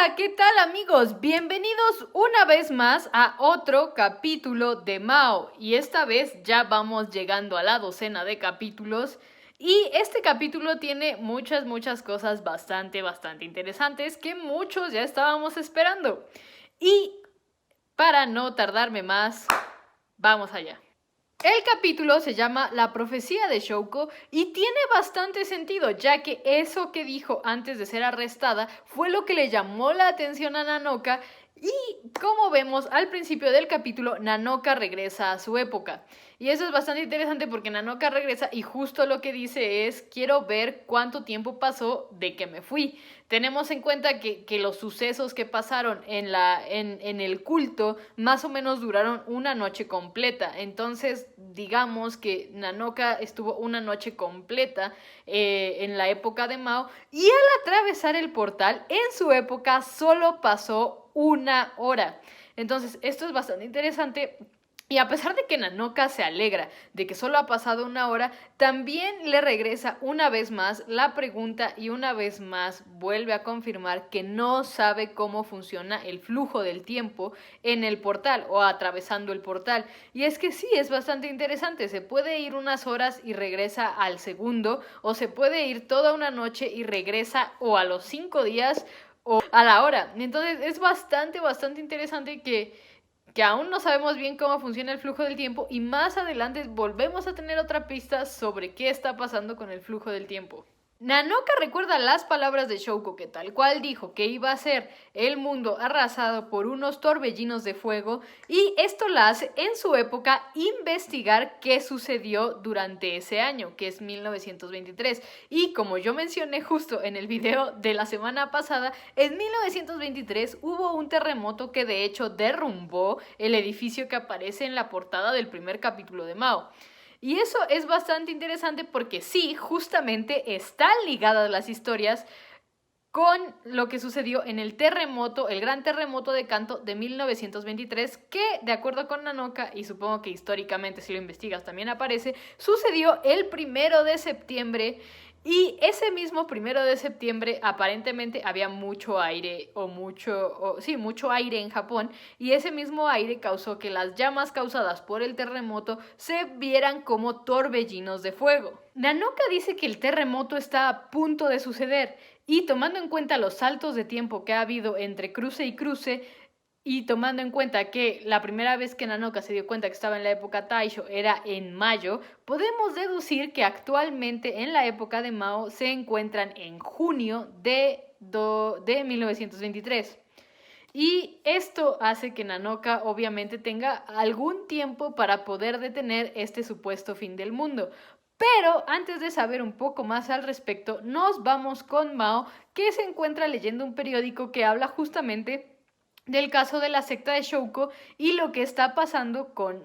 Hola, ¿qué tal amigos? Bienvenidos una vez más a otro capítulo de Mao. Y esta vez ya vamos llegando a la docena de capítulos. Y este capítulo tiene muchas cosas bastante interesantes que muchos ya estábamos esperando. Y para no tardarme más, vamos allá. El capítulo se llama La profecía de Shouko y tiene bastante sentido, ya que eso que dijo antes de ser arrestada fue lo que le llamó la atención a Nanoka y, como vemos al principio del capítulo, Nanoka regresa a su época. Y eso es bastante interesante porque Nanoka regresa y justo lo que dice es: quiero ver cuánto tiempo pasó de que me fui. Tenemos en cuenta que los sucesos que pasaron en el culto más o menos duraron una noche completa. Entonces, digamos que Nanoka estuvo una noche completa en la época de Mao, y al atravesar el portal, en su época solo pasó una hora. Entonces, esto es bastante interesante. Y a pesar de que Nanoka se alegra de que solo ha pasado una hora, también le regresa una vez más la pregunta y una vez más vuelve a confirmar que no sabe cómo funciona el flujo del tiempo en el portal o atravesando el portal. Y es que sí, es bastante interesante. Se puede ir unas horas y regresa al segundo, o se puede ir toda una noche y regresa o a los 5 días o a la hora. Entonces es bastante interesante que aún no sabemos bien cómo funciona el flujo del tiempo, y más adelante volvemos a tener otra pista sobre qué está pasando con el flujo del tiempo. Nanoka recuerda las palabras de Shouko, que tal cual dijo que iba a ser el mundo arrasado por unos torbellinos de fuego, y esto la hace en su época investigar qué sucedió durante ese año, que es 1923. Y como yo mencioné justo en el video de la semana pasada, en 1923 hubo un terremoto que de hecho derrumbó el edificio que aparece en la portada del primer capítulo de Mao. Y eso es bastante interesante porque sí, justamente están ligadas las historias con lo que sucedió en el terremoto, el gran terremoto de Kanto de 1923, que de acuerdo con Nanoka, y supongo que históricamente si lo investigas también aparece, sucedió el 1 de septiembre. Y ese mismo 1 de septiembre aparentemente había mucho aire mucho aire en Japón, y ese mismo aire causó que las llamas causadas por el terremoto se vieran como torbellinos de fuego. Nanoka dice que el terremoto está a punto de suceder, y tomando en cuenta los saltos de tiempo que ha habido entre cruce y cruce, y tomando en cuenta que la primera vez que Nanoka se dio cuenta que estaba en la época Taisho era en mayo, podemos deducir que actualmente en la época de Mao se encuentran en junio de 1923. Y esto hace que Nanoka obviamente tenga algún tiempo para poder detener este supuesto fin del mundo. Pero antes de saber un poco más al respecto, nos vamos con Mao, que se encuentra leyendo un periódico que habla justamente del caso de la secta de Shouko y lo que está pasando con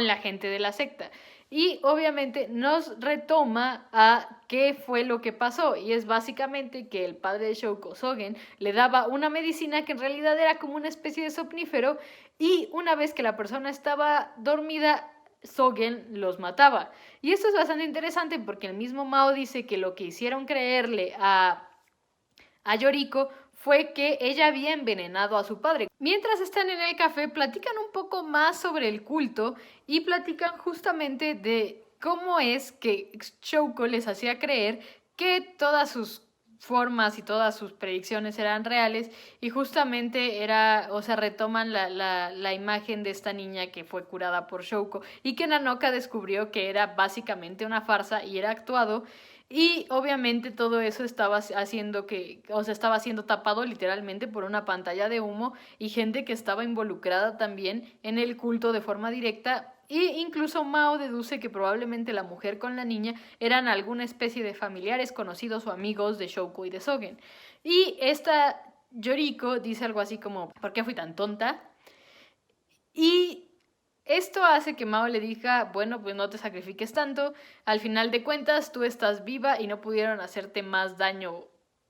la gente de la secta. Y obviamente nos retoma a qué fue lo que pasó, y es básicamente que el padre de Shouko, Sogen, le daba una medicina que en realidad era como una especie de somnífero, y una vez que la persona estaba dormida, Sogen los mataba. Y esto es bastante interesante porque el mismo Mao dice que lo que hicieron creerle a Yoriko fue que ella había envenenado a su padre. Mientras están en el café, platican un poco más sobre el culto y platican justamente de cómo es que Shouko les hacía creer que todas sus formas y todas sus predicciones eran reales, y justamente retoman la imagen de esta niña que fue curada por Shouko y que Nanoka descubrió que era básicamente una farsa y era actuado. Y obviamente todo eso estaba estaba siendo tapado literalmente por una pantalla de humo y gente que estaba involucrada también en el culto de forma directa. E incluso Mao deduce que probablemente la mujer con la niña eran alguna especie de familiares, conocidos o amigos de Shouko y de Sogen. Y esta Yoriko dice algo así como: ¿por qué fui tan tonta? Y esto hace que Mao le diga: bueno, pues no te sacrifiques tanto, al final de cuentas tú estás viva y no pudieron hacerte más daño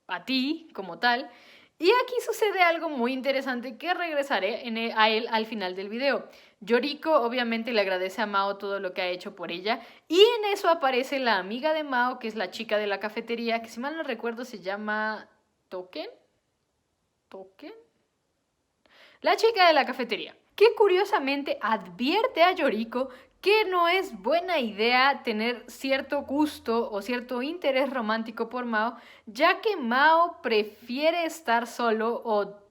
a ti como tal. Y aquí sucede algo muy interesante que regresaré a él al final del video. Yoriko obviamente le agradece a Mao todo lo que ha hecho por ella, y en eso aparece la amiga de Mao, que es la chica de la cafetería, que si mal no recuerdo se llama Token. Token. La chica de la cafetería, que curiosamente advierte a Yoriko que no es buena idea tener cierto gusto o cierto interés romántico por Mao, ya que Mao prefiere estar solo o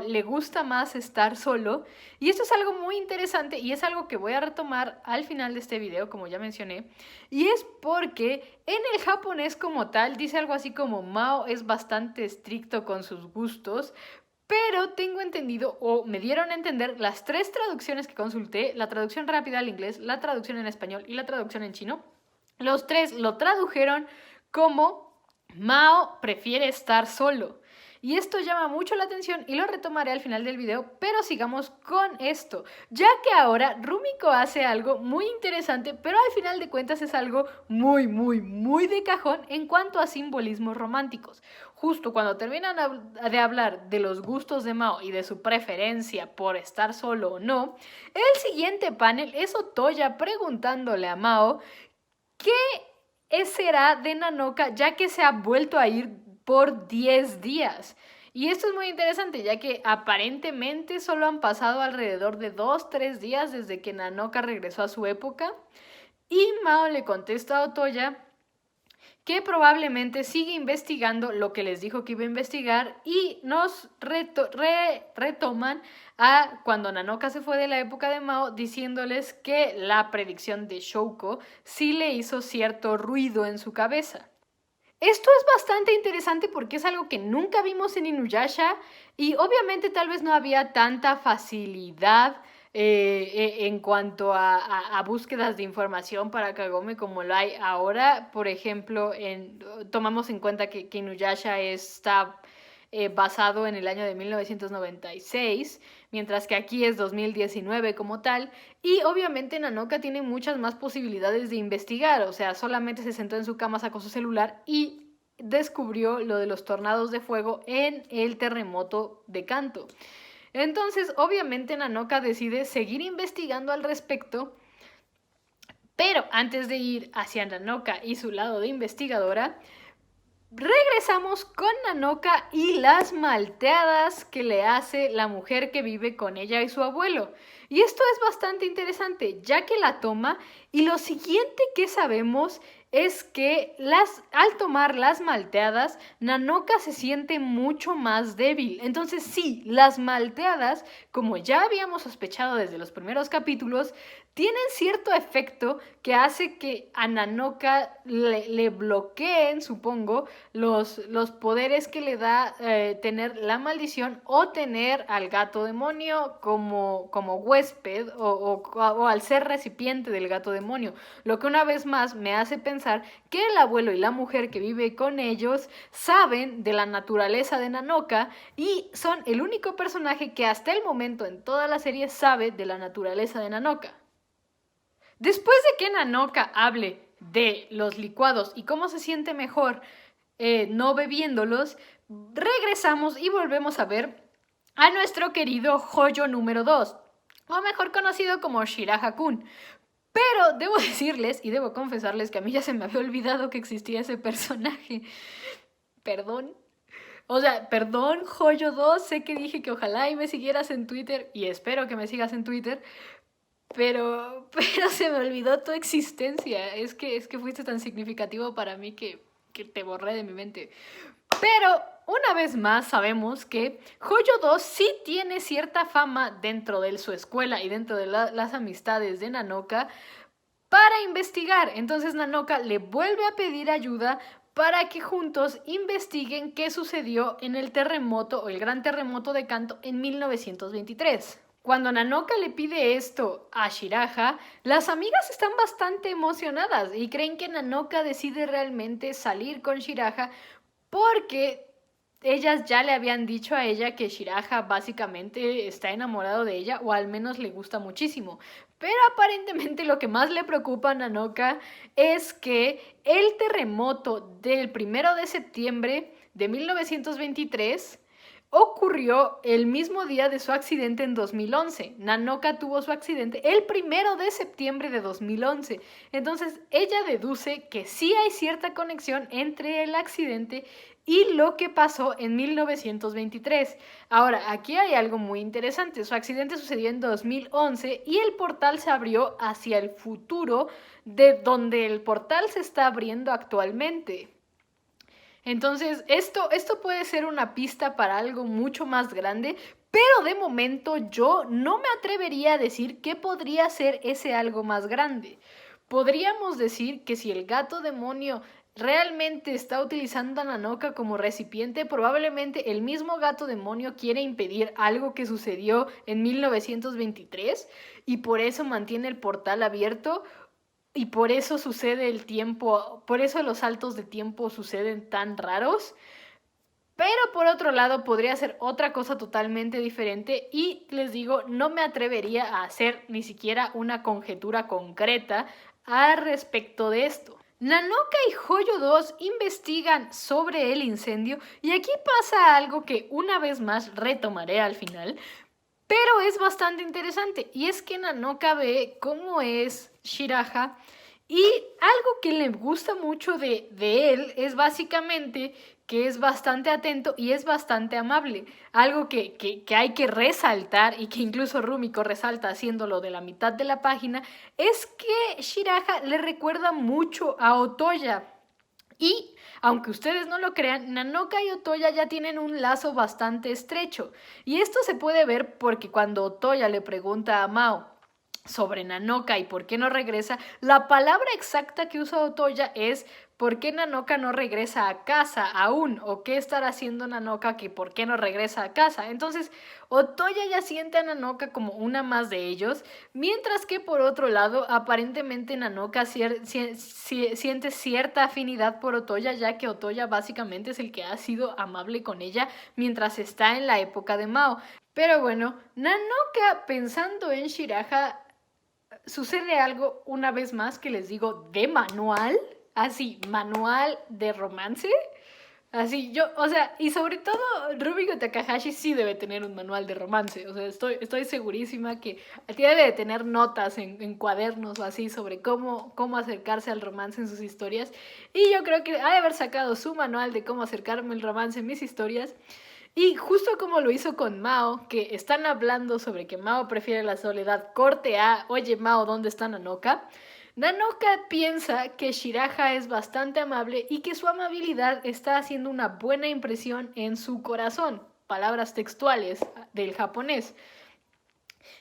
le gusta más estar solo. Y esto es algo muy interesante y es algo que voy a retomar al final de este video, como ya mencioné. Y es porque en el japonés como tal dice algo así como Mao es bastante estricto con sus gustos. Pero tengo entendido, o me dieron a entender, las 3 traducciones que consulté, la traducción rápida al inglés, la traducción en español y la traducción en chino, los 3 lo tradujeron como Mao prefiere estar solo. Y esto llama mucho la atención y lo retomaré al final del video, pero sigamos con esto, ya que ahora Rumiko hace algo muy interesante, pero al final de cuentas es algo muy de cajón en cuanto a simbolismos románticos. Justo cuando terminan de hablar de los gustos de Mao y de su preferencia por estar solo o no, el siguiente panel es Otoya preguntándole a Mao qué será de Nanoka ya que se ha vuelto a ir por 10 días. Y esto es muy interesante, ya que aparentemente solo han pasado alrededor de 2-3 días desde que Nanoka regresó a su época. Y Mao le contesta a Otoya que probablemente sigue investigando lo que les dijo que iba a investigar y nos retoman a cuando Nanoka se fue de la época de Mao diciéndoles que la predicción de Shouko sí le hizo cierto ruido en su cabeza. Esto es bastante interesante porque es algo que nunca vimos en Inuyasha y obviamente tal vez no había tanta facilidad en cuanto a búsquedas de información para Kagome como lo hay ahora. Por ejemplo, tomamos en cuenta que Inuyasha está basado en el año de 1996, mientras que aquí es 2019 como tal, y obviamente Nanoka tiene muchas más posibilidades de investigar, o sea, solamente se sentó en su cama, sacó su celular y descubrió lo de los tornados de fuego en el terremoto de Kanto. Entonces, obviamente Nanoka decide seguir investigando al respecto, pero antes de ir hacia Nanoka y su lado de investigadora, regresamos con Nanoka y las malteadas que le hace la mujer que vive con ella y su abuelo. Y esto es bastante interesante, ya que la toma y lo siguiente que sabemos es que al tomar las malteadas, Nanoka se siente mucho más débil. Entonces sí, las malteadas, como ya habíamos sospechado desde los primeros capítulos, tienen cierto efecto que hace que a Nanoka le bloqueen, supongo, los poderes que le da tener la maldición o tener al gato demonio como huésped o al ser recipiente del gato demonio. Lo que una vez más me hace pensar que el abuelo y la mujer que vive con ellos saben de la naturaleza de Nanoka y son el único personaje que hasta el momento en toda la serie sabe de la naturaleza de Nanoka. Después de que Nanoka hable de los licuados y cómo se siente mejor no bebiéndolos, regresamos y volvemos a ver a nuestro querido Joyo número 2, o mejor conocido como Shiraha-kun. Pero debo decirles y debo confesarles que a mí ya se me había olvidado que existía ese personaje. Perdón. O sea, perdón, Joyo 2, sé que dije que ojalá y me siguieras en Twitter y espero que me sigas en Twitter. Pero se me olvidó tu existencia. Es que fuiste tan significativo para mí que te borré de mi mente. Pero una vez más sabemos que Joyo 2 sí tiene cierta fama dentro de su escuela y dentro de las amistades de Nanoka para investigar. Entonces Nanoka le vuelve a pedir ayuda para que juntos investiguen qué sucedió en el terremoto o el gran terremoto de Kanto en 1923. Cuando Nanoka le pide esto a Shiraha, las amigas están bastante emocionadas y creen que Nanoka decide realmente salir con Shiraha porque ellas ya le habían dicho a ella que Shiraha básicamente está enamorado de ella o al menos le gusta muchísimo. Pero aparentemente lo que más le preocupa a Nanoka es que el terremoto del 1 de septiembre de 1923 ocurrió el mismo día de su accidente en 2011. Nanoka tuvo su accidente el 1 de septiembre de 2011. Entonces ella deduce que sí hay cierta conexión entre el accidente y lo que pasó en 1923. Ahora, aquí hay algo muy interesante. Su accidente sucedió en 2011 y el portal se abrió hacia el futuro, de donde el portal se está abriendo actualmente. Entonces, esto puede ser una pista para algo mucho más grande, pero de momento yo no me atrevería a decir qué podría ser ese algo más grande. Podríamos decir que si el gato demonio realmente está utilizando a Nanoka como recipiente, probablemente el mismo gato demonio quiere impedir algo que sucedió en 1923 y por eso mantiene el portal abierto y por eso sucede el tiempo, por eso los saltos de tiempo suceden tan raros. Pero por otro lado podría ser otra cosa totalmente diferente y les digo, no me atrevería a hacer ni siquiera una conjetura concreta al respecto de esto. Nanoka y Joyo 2 investigan sobre el incendio y aquí pasa algo que una vez más retomaré al final, pero es bastante interesante y es que Nanoka ve cómo es Shiraha y algo que le gusta mucho de él es básicamente que es bastante atento y es bastante amable. Algo que hay que resaltar y que incluso Rumiko resalta haciéndolo de la mitad de la página es que Shiraha le recuerda mucho a Otoya. Y, aunque ustedes no lo crean, Nanoka y Otoya ya tienen un lazo bastante estrecho. Y esto se puede ver porque cuando Otoya le pregunta a Mao sobre Nanoka y por qué no regresa, la palabra exacta que usa Otoya es ¿por qué Nanoka no regresa a casa aún? ¿O qué estará haciendo Nanoka que por qué no regresa a casa? Entonces, Otoya ya siente a Nanoka como una más de ellos, mientras que por otro lado, aparentemente Nanoka siente cierta afinidad por Otoya, ya que Otoya básicamente es el que ha sido amable con ella mientras está en la época de Mao. Pero bueno, Nanoka pensando en Shiraha sucede algo una vez más que les digo de manual, así, manual de romance. Así, yo, o sea, y sobre todo Rumiko Takahashi sí debe tener un manual de romance. O sea, estoy segurísima que debe de tener notas en cuadernos o así sobre cómo acercarse al romance en sus historias. Y yo creo que ha de haber sacado su manual de cómo acercarme al romance en mis historias. Y justo como lo hizo con Mao, que están hablando sobre que Mao prefiere la soledad, corte a, oye Mao, ¿dónde está Nanoka? Nanoka piensa que Shiraha es bastante amable y que su amabilidad está haciendo una buena impresión en su corazón. Palabras textuales del japonés.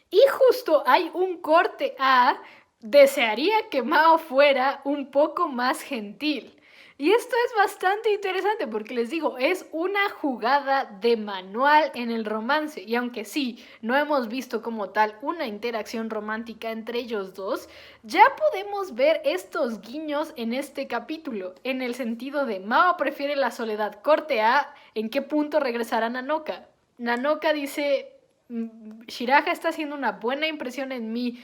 Y justo hay un corte a, desearía que Mao fuera un poco más gentil. Y esto es bastante interesante porque les digo, es una jugada de manual en el romance. Y aunque sí, no hemos visto como tal una interacción romántica entre ellos dos, ya podemos ver estos guiños en este capítulo. En el sentido de Mao prefiere la soledad, corte a, ¿en qué punto regresará Nanoka? Nanoka dice, Shiraha está haciendo una buena impresión en mí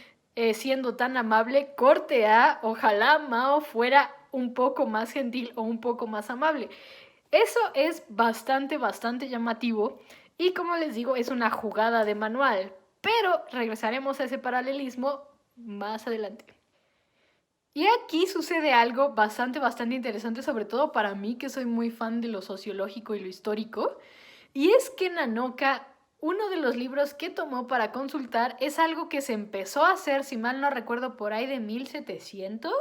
siendo tan amable, corte a, ojalá Mao fuera un poco más gentil o un poco más amable. Eso es bastante llamativo y como les digo es una jugada de manual, pero regresaremos a ese paralelismo más adelante. Y aquí sucede algo bastante interesante, sobre todo para mí que soy muy fan de lo sociológico y lo histórico, y es que Nanoka, uno de los libros que tomó para consultar es algo que se empezó a hacer, si mal no recuerdo, por ahí de 1700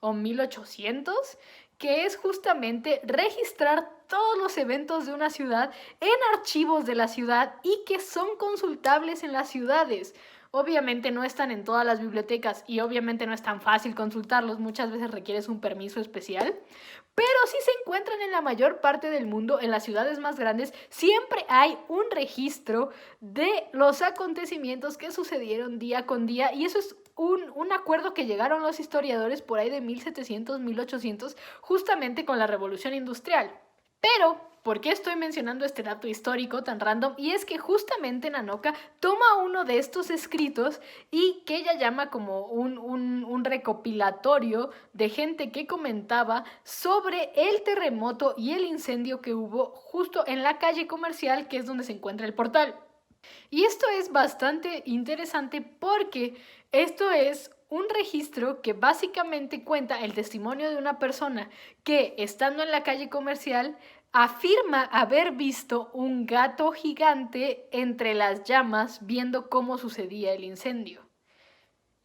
o 1800, que es justamente registrar todos los eventos de una ciudad en archivos de la ciudad y que son consultables en las ciudades. Obviamente no están en todas las bibliotecas y obviamente no es tan fácil consultarlos, muchas veces requieres un permiso especial, pero sí se encuentran en la mayor parte del mundo, en las ciudades más grandes, siempre hay un registro de los acontecimientos que sucedieron día con día y eso es un acuerdo que llegaron los historiadores por ahí de 1700, 1800, justamente con la Revolución Industrial. Pero, ¿por qué estoy mencionando este dato histórico tan random? Y es que justamente Nanoka toma uno de estos escritos y que ella llama como un recopilatorio de gente que comentaba sobre el terremoto y el incendio que hubo justo en la calle comercial, que es donde se encuentra el portal. Y esto es bastante interesante porque esto es un registro que básicamente cuenta el testimonio de una persona que, estando en la calle comercial, afirma haber visto un gato gigante entre las llamas viendo cómo sucedía el incendio.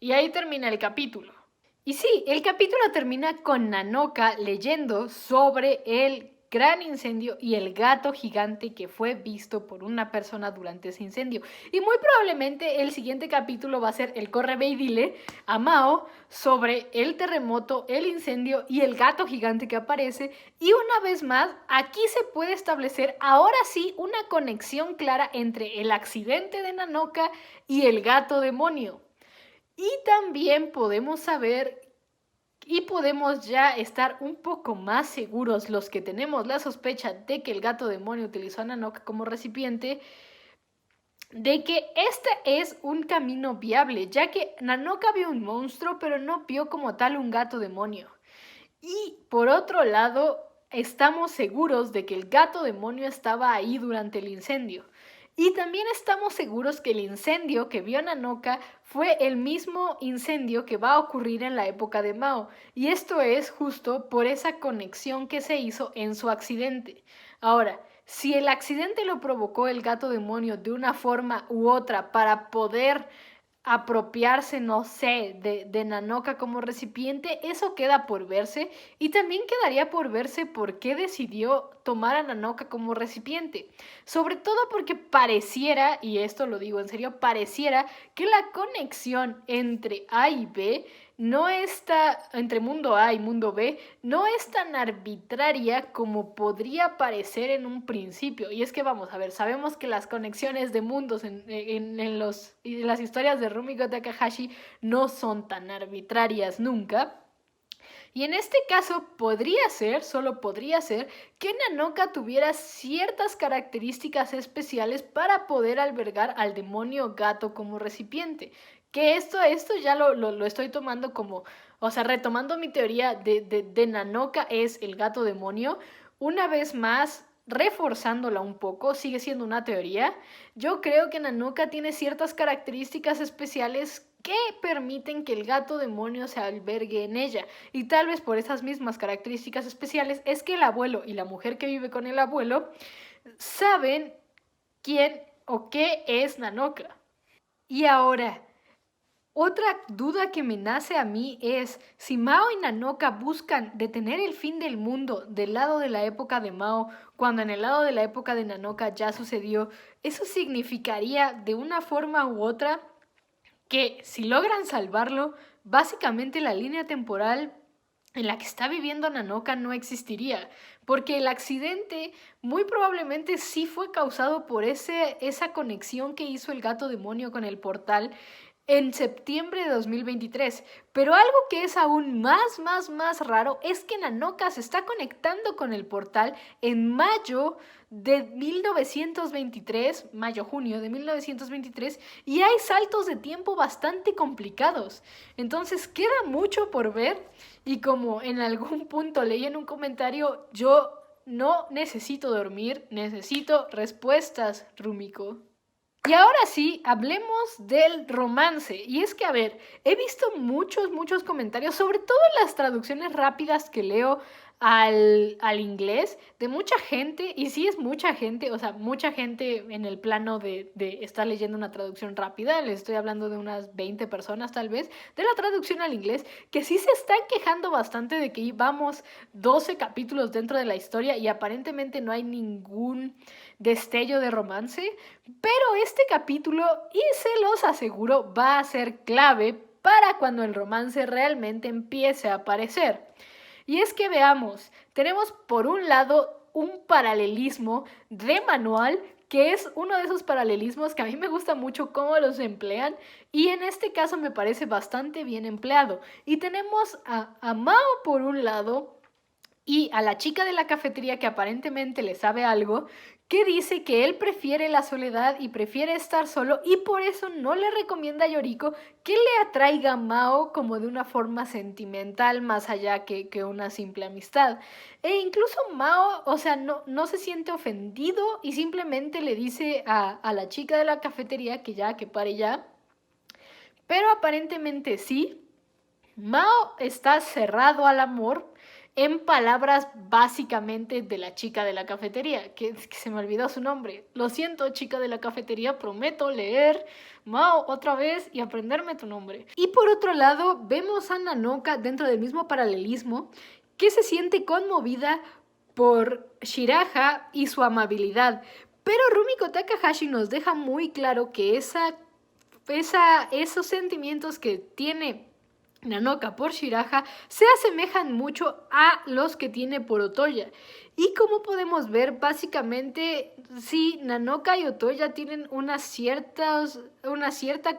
Y ahí termina el capítulo. Y sí, el capítulo termina con Nanoka leyendo sobre el gran incendio y el gato gigante que fue visto por una persona durante ese incendio. Y muy probablemente el siguiente capítulo va a ser el corre ve y dile a Mao sobre el terremoto, el incendio y el gato gigante que aparece. Y una vez más, aquí se puede establecer ahora sí una conexión clara entre el accidente de Nanoka y el gato demonio. Y también podemos saber y podemos ya estar un poco más seguros los que tenemos la sospecha de que el gato demonio utilizó a Nanoka como recipiente, de que este es un camino viable, ya que Nanoka vio un monstruo pero no vio como tal un gato demonio. Y por otro lado, estamos seguros de que el gato demonio estaba ahí durante el incendio. Y también estamos seguros que el incendio que vio Nanoka fue el mismo incendio que va a ocurrir en la época de Mao. Y esto es justo por esa conexión que se hizo en su accidente. Ahora, si el accidente lo provocó el gato demonio de una forma u otra para poder apropiarse, no sé, de Nanoka como recipiente, eso queda por verse. Y también quedaría por verse por qué decidió tomar a Nanoka como recipiente. Sobre todo porque pareciera, y esto lo digo en serio, pareciera que la conexión entre A y B no está, entre mundo A y mundo B, no es tan arbitraria como podría parecer en un principio. Y es que vamos a ver, sabemos que las conexiones de mundos en las historias de Rumiko Takahashi no son tan arbitrarias nunca. Y en este caso podría ser, solo podría ser, que Nanoka tuviera ciertas características especiales para poder albergar al demonio gato como recipiente. Que esto ya lo estoy tomando como, o sea, retomando mi teoría de Nanoka es el gato demonio. Una vez más, reforzándola un poco, sigue siendo una teoría. Yo creo que Nanoka tiene ciertas características especiales que permiten que el gato demonio se albergue en ella. Y tal vez por esas mismas características especiales es que el abuelo y la mujer que vive con el abuelo saben quién o qué es Nanoka. Y ahora, otra duda que me nace a mí es si Mao y Nanoka buscan detener el fin del mundo del lado de la época de Mao, cuando en el lado de la época de Nanoka ya sucedió, ¿eso significaría de una forma u otra que si logran salvarlo, básicamente la línea temporal en la que está viviendo Nanoka no existiría? Porque el accidente muy probablemente sí fue causado por esa conexión que hizo el gato demonio con el portal en septiembre de 2023. Pero algo que es aún más raro es que Nanoka se está conectando con el portal en mayo de 1923, mayo-junio de 1923, y hay saltos de tiempo bastante complicados. Entonces queda mucho por ver y como en algún punto leí en un comentario, yo no necesito dormir, necesito respuestas, Rumiko. Y ahora sí, hablemos del romance. Y es que, a ver, he visto muchos comentarios, sobre todo en las traducciones rápidas que leo al inglés, de mucha gente, y sí es mucha gente, o sea, mucha gente en el plano de estar leyendo una traducción rápida, les estoy hablando de unas 20 personas tal vez, de la traducción al inglés, que sí se están quejando bastante de que vamos 12 capítulos dentro de la historia y aparentemente no hay ningún destello de romance. Pero este capítulo, y se los aseguro, va a ser clave para cuando el romance realmente empiece a aparecer. Y es que veamos, tenemos por un lado un paralelismo de manual, que es uno de esos paralelismos que a mí me gusta mucho cómo los emplean, y en este caso me parece bastante bien empleado. Y tenemos a Mao por un lado, y a la chica de la cafetería que aparentemente le sabe algo, que dice que él prefiere la soledad y prefiere estar solo y por eso no le recomienda a Yoriko que le atraiga a Mao como de una forma sentimental más allá que una simple amistad. E incluso Mao, o sea, no se siente ofendido y simplemente le dice a la chica de la cafetería que pare ya. Pero aparentemente sí, Mao está cerrado al amor. en palabras básicamente de la chica de la cafetería, que se me olvidó su nombre. Lo siento, chica de la cafetería, prometo leer Mao otra vez y aprenderme tu nombre. Y por otro lado, vemos a Nanoka dentro del mismo paralelismo, que se siente conmovida por Shiraha y su amabilidad. Pero Rumiko Takahashi nos deja muy claro que esos sentimientos que tiene Nanoka por Shiraha se asemejan mucho a los que tiene por Otoya. Y como podemos ver, básicamente, sí, Nanoka y Otoya tienen una cierta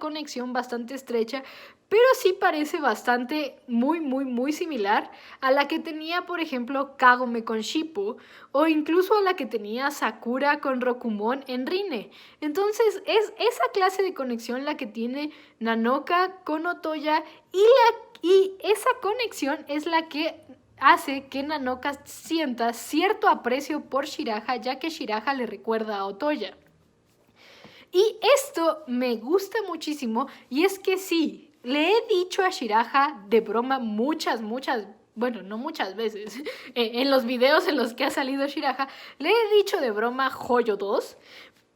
conexión bastante estrecha, pero sí parece bastante muy similar a la que tenía, por ejemplo, Kagome con Shippo, o incluso a la que tenía Sakura con Rokumon en Rine. Entonces es esa clase de conexión la que tiene Nanoka con Otoya, y esa conexión es la que hace que Nanoka sienta cierto aprecio por Shiraha, ya que Shiraha le recuerda a Otoya. Y esto me gusta muchísimo, y es que sí, le he dicho a Shiraha de broma bueno, no muchas veces, en los videos en los que ha salido Shiraha, le he dicho de broma Hoyo 2,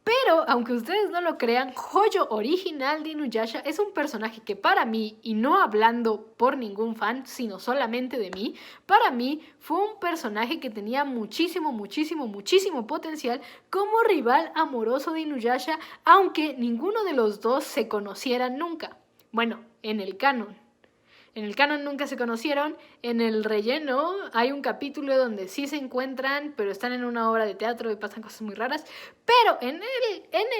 pero aunque ustedes no lo crean, Hoyo original de Inuyasha es un personaje que para mí, y no hablando por ningún fan, sino solamente de mí, para mí fue un personaje que tenía muchísimo potencial como rival amoroso de Inuyasha, aunque ninguno de los dos se conocieran nunca. Bueno, en el canon. En el canon nunca se conocieron. En el relleno hay un capítulo donde sí se encuentran, pero están en una obra de teatro y pasan cosas muy raras. Pero en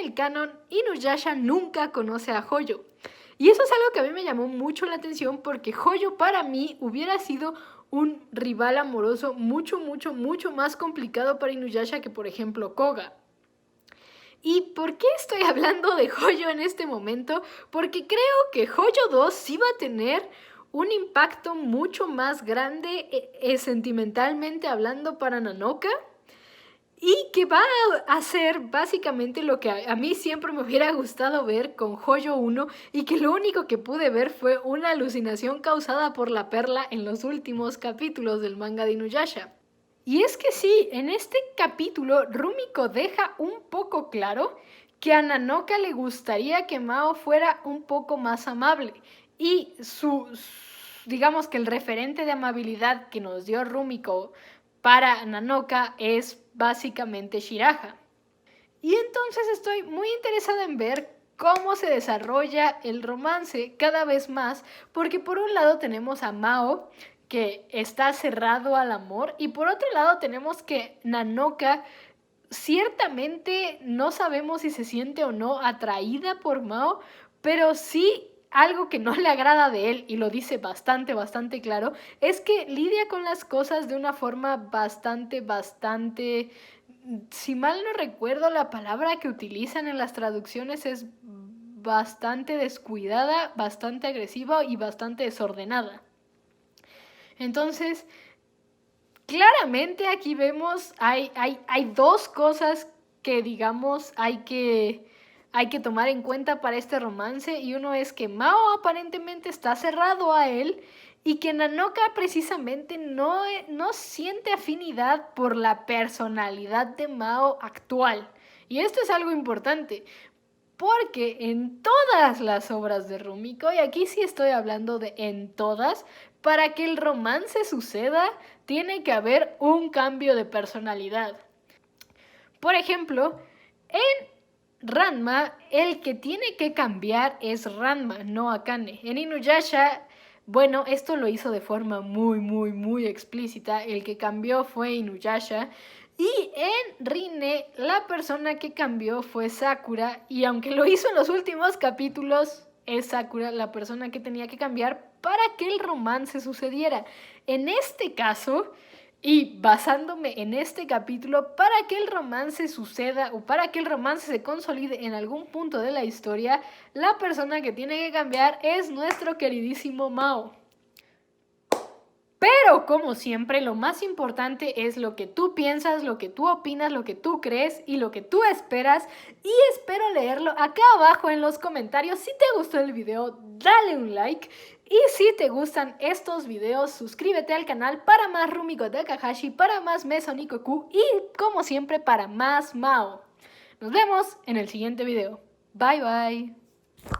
el canon, Inuyasha nunca conoce a Hoyo. Y eso es algo que a mí me llamó mucho la atención, porque Hoyo para mí hubiera sido un rival amoroso mucho más complicado para Inuyasha que, por ejemplo, Koga. ¿Y por qué estoy hablando de Hoyo en este momento? Porque creo que Hoyo 2 sí va a tener un impacto mucho más grande sentimentalmente hablando para Nanoka, y que va a hacer básicamente lo que a mí siempre me hubiera gustado ver con Hoyo 1, y que lo único que pude ver fue una alucinación causada por la perla en los últimos capítulos del manga de Inuyasha. Y es que sí, en este capítulo Rumiko deja un poco claro que a Nanoka le gustaría que Mao fuera un poco más amable, y digamos que el referente de amabilidad que nos dio Rumiko para Nanoka es básicamente Shiraha. Y entonces estoy muy interesada en ver cómo se desarrolla el romance cada vez más, porque por un lado tenemos a Mao, que está cerrado al amor, y por otro lado tenemos que Nanoka ciertamente no sabemos si se siente o no atraída por Mao, pero sí algo que no le agrada de él, y lo dice bastante claro, es que lidia con las cosas de una forma bastante, si mal no recuerdo, la palabra que utilizan en las traducciones es bastante descuidada, bastante agresiva y bastante desordenada. Entonces, claramente aquí vemos, hay dos cosas que, digamos, hay que tomar en cuenta para este romance, y uno es que Mao aparentemente está cerrado a él, y que Nanoka precisamente no siente afinidad por la personalidad de Mao actual. Y esto es algo importante, porque en todas las obras de Rumiko, y aquí sí estoy hablando de en todas, para que el romance suceda, tiene que haber un cambio de personalidad. Por ejemplo, en Ranma, el que tiene que cambiar es Ranma, no Akane. En Inuyasha, bueno, esto lo hizo de forma muy explícita. El que cambió fue Inuyasha. Y en Rine, la persona que cambió fue Sakura. Y aunque lo hizo en los últimos capítulos, es Sakura la persona que tenía que cambiar para que el romance sucediera. En este caso, y basándome en este capítulo, para que el romance suceda o para que el romance se consolide en algún punto de la historia, la persona que tiene que cambiar es nuestro queridísimo Mao. Pero como siempre, lo más importante es lo que tú piensas, lo que tú opinas, lo que tú crees y lo que tú esperas. Y espero leerlo acá abajo en los comentarios. Si te gustó el video, dale un like. Y si te gustan estos videos, suscríbete al canal para más Rumiko Takahashi, para más Meso Nikoku y como siempre para más Mao. Nos vemos en el siguiente video. Bye bye.